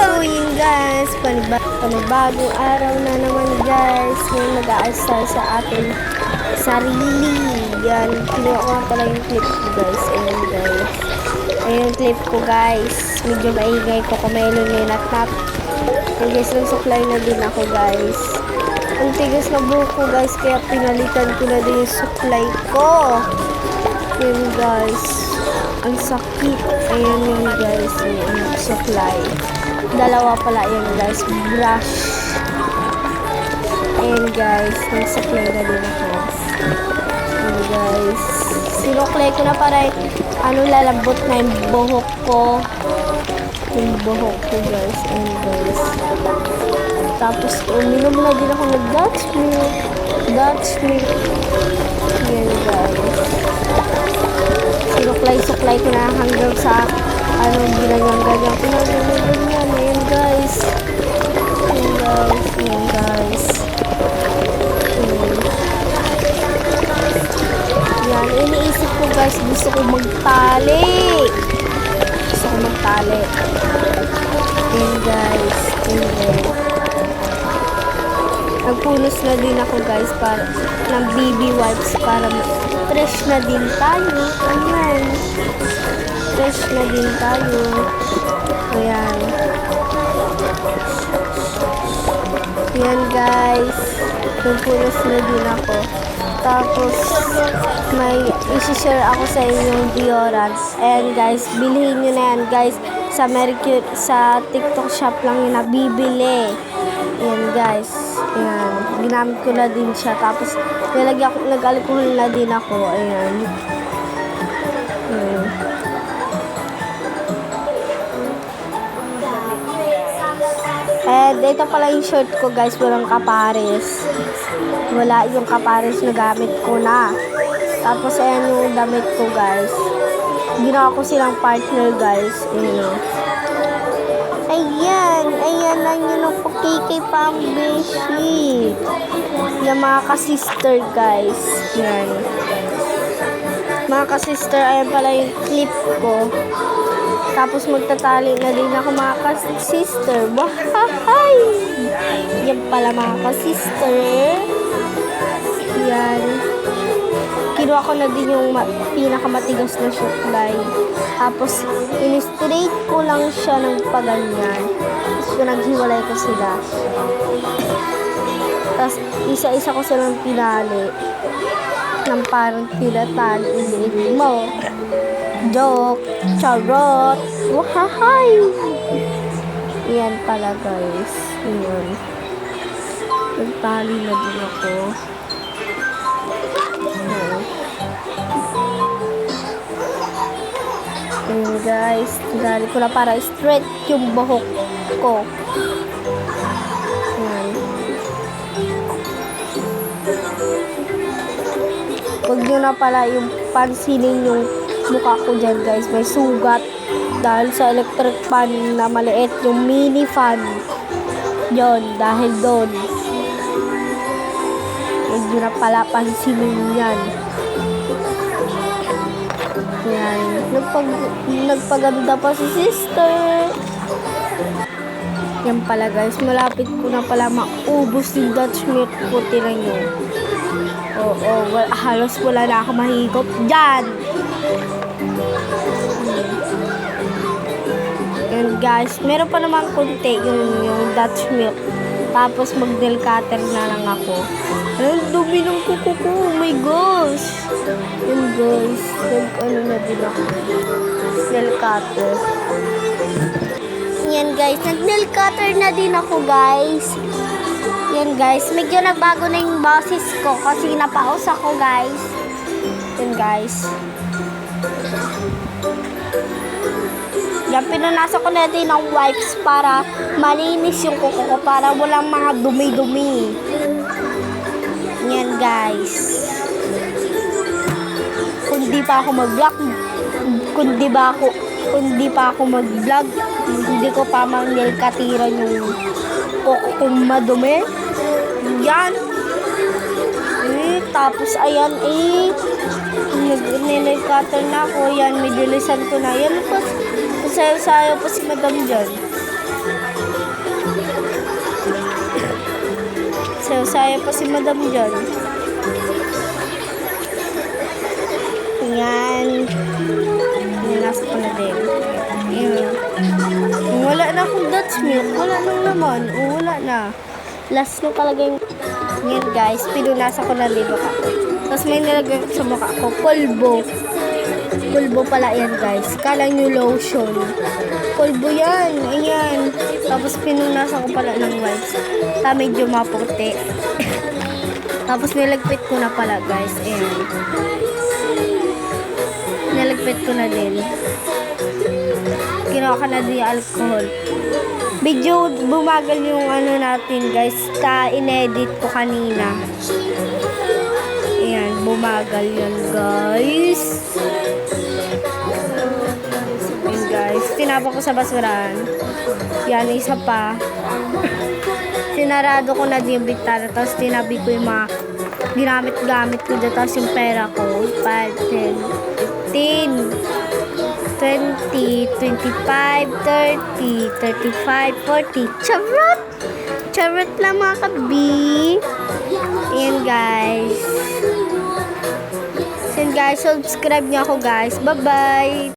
So yun guys, panibagong araw na naman guys. Ngayon mag-aayos tayo sa ating sarili. Yan, kinuha ko nga pala yung clip ko guys. Ayan guys. Ayan yung clip ko guys. Medyo maingay ko kung may luminat-nat. Ayan guys, nagsuklay na din ako guys. Ang tigas na buhok ko guys, kaya pinalitan ko na din yung suklay ko. Ayan guys. Ang sakit. Ayan yun guys, yung suklay. Dalawa pala yun guys, brush. Ayan guys, nagsuklay na din ako. Ayan guys, sinuklay ko na para lalambot na yung buhok ko. Yung buhok ko guys, ayan guys. Tapos uminom na din ako ng Dutch milk. Ayan guys. Sinuklay ko na hanggang sa ginanyang-ganyang. Pinag-ganyan. Ayan guys. Ayan guys. Ayan guys. Ayan. Iniisip ko guys, gusto ko magtali. Ayan guys. Ayan guys. Nagpunos na din ako guys para ng BB wipes para fresh na din tayo. Ayan. Fresh na din tayo. Ayan. Ayan guys. Nagpunos na din ako. Tapos may isi-share ako sa inyong deodorant. And guys, bilhin nyo na yan guys. Sa TikTok shop lang yung nabibili. Ayan guys. Ayan. Ginamit ko na din siya. Tapos nag-alcohol na din ako. Ayan. Ayan. And ito pala yung shirt ko guys. Walang kapares. Wala yung kapares na gamit ko na. Tapos ayan yung damit ko guys. Ginawa ko silang partner guys. Ayan. Ayan lang yun ang kay Pambeshi. Yung mga ka-sister guys. Yan. Mga ka-sister, ayan pala yung clip ko. Tapos magtatali na din ako mga ka-sister. Wahahay! Yan pala mga ka-sister. Yan. Kinuha ko na din yung pinakamatigas na suklay. Tapos, in-straight ko lang siya ng paganyan. Tapos, pinaghiwalay ko sila. Tapos, isa-isa ko silang pinali. Nang parang tinatali. Iniig mo. Joke. Charot. Wahahay! Yan pala guys. Yan. Nagtali na din ako. Ayan guys, dali ko na para straight yung buhok ko. Ayan. Huwag nyo na pala yung pansinin yung mukha ko dyan guys. May sugat dahil sa electric fan na maliit, yung mini fan. Yon, dahil doon. Huwag nyo na pala pansinin yan. Yan. Nagpaganda pa si sister. Yan pala guys. Malapit ko na pala maubos yung Dutch milk ko. Tira nyo. Oo. Halos wala na ako mahigop dyan. Yan guys. Meron pa naman konti yung Dutch milk. Tapos mag-nail cutter na lang ako. Ang dumi ng kuko ko. Oh my gosh. Yan guys. Na din ako. Nail cutter. Yan guys. Nag-nail cutter na din ako guys. Yan guys. Medyo nagbago na yung boses ko. Kasi napaus ako guys. Yan guys. Yan, pinunasa ko na din ng wipes para malinis yung kuko ko. Para walang mga dumi-dumi. Yan guys. Kung di pa ako mag-vlog, hindi ko pa mang-nail katiran yung kuko kong madumi. Yan. Tapos ayan nag-nail cutter na ako. Yan, may dilisan ko na. Yan, sayo-sayo pa si madam dyan. Saya pa si madam dyan. Yan. Nasa ko na din. Ayan. Wala na akong Dutch milk. Wala nang naman. Wala na. Last na talaga yung... Yan guys, pinunasan ko na libo ka. Tapos may nilagay sa mukha ko. Pulbo. Pulbo pala yan guys. Kala nyo lotion. Pulbo yan. Ayan. Tapos pinunasan ko pala ng wipes. Medyo maputi. Tapos nilagpit ko na pala guys. Ayan. Nilagpit ko na din. Kinuha ka na din yung alcohol. Medyo bumagal yung ano natin guys. Inedit ko kanina. Ayan, bumagal yun guys. Ayan guys. Tinapa ko sa basurahan. Yan, isa pa. Sinarado ko na din yung bintana. Tapos tinabi ko yung mga ginamit-gamit ko dyan. Tapos yung pera ko. 5, 10, 15, 20, 25, 30, 35, 40. Charot! Charot lang mga kabi. Ayan guys. Ayan guys, subscribe niyo ako guys. Bye-bye!